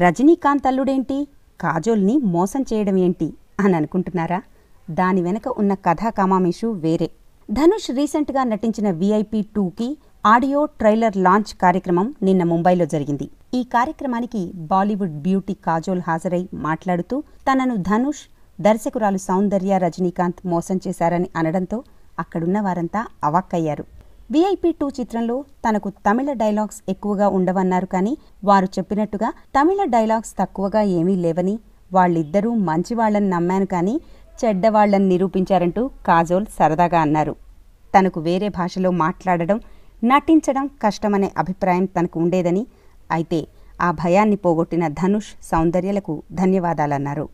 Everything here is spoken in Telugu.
రజనీకాంత్ అల్లుడేంటి, కాజోల్ని మోసం చేయడం ఏంటి అని అనుకుంటున్నారా? దాని వెనక ఉన్న కథా కమామేషు వేరే. ధనుష్ రీసెంట్గా నటించిన VIP 2కి ఆడియో ట్రైలర్ లాంచ్ కార్యక్రమం నిన్న ముంబైలో జరిగింది. ఈ కార్యక్రమానికి బాలీవుడ్ బ్యూటీ కాజోల్ హాజరై మాట్లాడుతూ తనను ధనుష్, దర్శకురాలు సౌందర్య రజనీకాంత్ మోసం చేశారని అనడంతో అక్కడున్న వారంతా అవాక్కయ్యారు. VIP 2 చిత్రంలో తనకు తమిళ డైలాగ్స్ ఎక్కువగా ఉండవన్నారు. కానీ వారు చెప్పినట్టుగా తమిళ డైలాగ్స్ తక్కువగా ఏమీ లేవని, వాళ్ళిద్దరూ మంచివాళ్లని నమ్మాను కానీ చెడ్డవాళ్లని నిరూపించారంటూ కాజోల్ సరదాగా అన్నారు. తనకు వేరే భాషలో మాట్లాడడం, నటించడం కష్టమనే అభిప్రాయం తనకు ఉండేదని, అయితే ఆ భయాన్ని పోగొట్టిన ధనుష్, సౌందర్యలకు ధన్యవాదాలన్నారు.